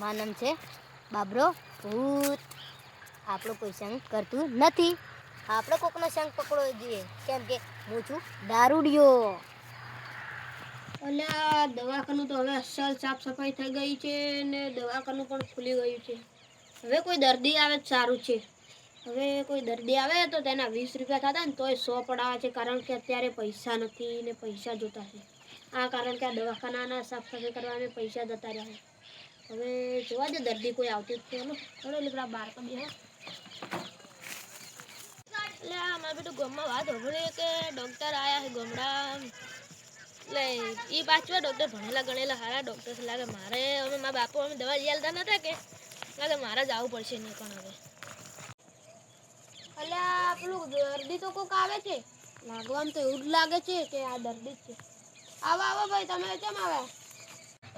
મારું નામ છે બાબરો ભૂત. આપણો કોઈ સંગ કરતું નથી. આપણે કોકનો સંગ પકડવો જોઈએ, કેમ કે હું છું દારૂડિયો. અલ્યા દવાખાનું તો હવે અસલ સાફ સફાઈ થઈ ગઈ છે ને દવાખાનું પણ ખુલી ગયું છે. હવે કોઈ દર્દી આવે તો સારું છે. હવે કોઈ દર્દી આવે તો તેના 20 રૂપિયા થતા ને તોય 100 પડાવે છે, કારણ કે અત્યારે પૈસા નથી ને પૈસા જોતા છે. આ કારણ કે આ દવાખાનાના સાફ સફાઈ કરવામાં પૈસા જતા રહ્યા. હવે જોવા દે દર્દી કોઈ આવતું જ છે. ચલો લીકડા બહાર તો બેહો. એટલે અમારે બેટું ગામમાં વાત હોભળી કે ડૉક્ટર આયા છે ગામડા. એટલે એ પાછવા ડૉક્ટર ભણેલા ગણેલા સારા ડૉક્ટર છે. લાગે મારે હવે મારા બાપુ અમે દવા લઈ આલતા નતા કે લાગે મારે જ આવવું પડશે નહીં પણ હવે. અલ્યા પેલું દર્દી તો કોક આવે છે. લાગવામાં તો એવું જ લાગે છે કે આ દર્દી જ છે. આવો આવો ભાઈ, તમે કેમ આવ્યા?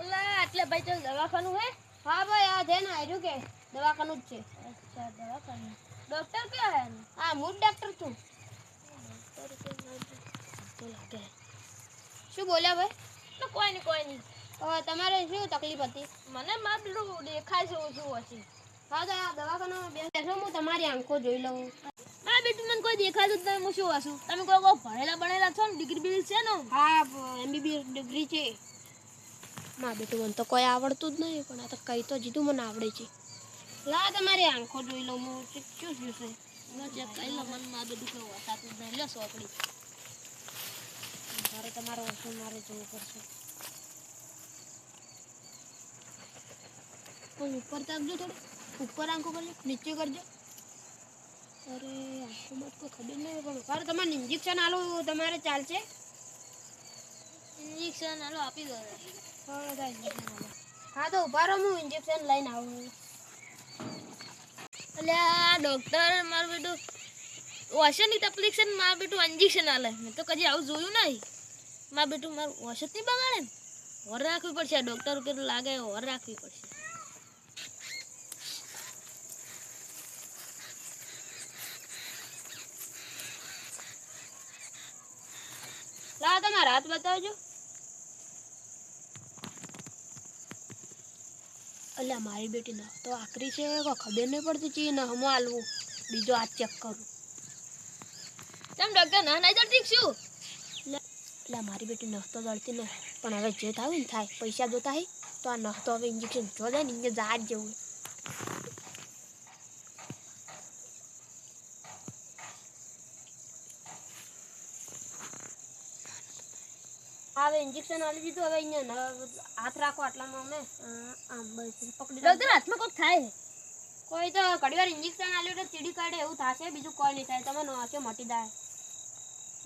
ઓલા એટલે ભાઈ તો દવાખાનું હે? હા ભાઈ, આ છે ને આવ્યું કે દવાખાનું જ છે. અચ્છા દવાખાનું. ડૉક્ટર ક્યાં હે? હા હું જ ડૉક્ટર છું. શું બોલ્યા ભાઈ? કોઈ નહીં. તમારે શું તકલીફ હતી? મને મારું પેલું દેખાય છે ઓછું ઓછી. હા તો આ દવાખાનામાં બેસો, હું તમારી આંખો જોઈ લઉં. હા બેટું મને કોઈ દેખાતું જ નહીં, હું શું હશું? તમે કોઈ ભણેલા છો ને? ડિગ્રી બિગ્રી છે ને? હા MBBS ડિગ્રી છે. માં બેટું મને તો કોઈ આવડતું જ નહીં, પણ આ તો કઈ તો જીધું મને આવડે છે. લા તમારી આંખો જોઈ લઉં હું શું થયું છે. કઈ લો મને માં બેટું કેવું વસાતું જ નહીં. લે સોપડી. મારે તમારો ઓછું મારે જોવું પડશે. કોઈ ઉપર તાકજો, થોડું ઉપર આંખો કરજો, નીચે કરજો. અરે આંખોમાં કોઈ ખબર નહીં પણ અરે તમારે ઇન્જેક્શન આલું તમારે ચાલશે? ઇન્જેક્શન આલો આપી દો. હા તો ઉભા રહો, હું ઇન્જેક્શન લઈને આવું. એટલે આ ડૉક્ટર મારું બેટું ઓશની તકલીફ છે ને મારું બેટું ઇન્જેક્શન આલે. મેં તો કદી આવું જોયું નહીં. મારું બેટું મારું ઓશ જ નહીં બગાડે ને. હોર રાખવી પડશે. આ ડૉક્ટર કેટલું લાગે હોર રાખવી પડશે. લા તમારા હાથ બતાવજો. અલ્યા મારી બેટી ન તો આકરી છે, કોઈ ખબર નહીં પડતી ચી ન હમો આલવું. બીજો હાથ ચેક કરું. તેમ ડૉક્ટર ના નહીં જડતી શું? એટલે મારી બેટી નસ તો જડતી નહીં, પણ હવે જે થાય ને થાય. પૈસા જોતા હે તો આ નસ તો હવે ઇન્જેક્શન જો જાય ને ઇન્જેક્શન જહાજ જેવું. હવે ઇન્જેક્શન આલી દીધું. હવે અહીંયા હાથ રાખો આટલામાં અમે આમ બસ પકડી ડૉક્ટર હાથમાં કોક થાય. કોઈ તો ઘણી વાર ઇન્જેક્શન આલ્યું તો ચીડી કાઢે એવું થશે, બીજું કોઈ નહીં થાય. તમે નોચ્યો મટી જાય.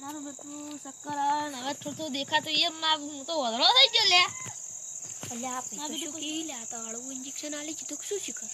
મારું બેટું ચક્કર આવે ને હવે થોડું દેખાતું એમ હું તો વધડો થઈ ગયો લે. એટલે આ પૈસા શું કી લે તો હળવું ઇન્જેક્શન આલી દીધું શું શીખર.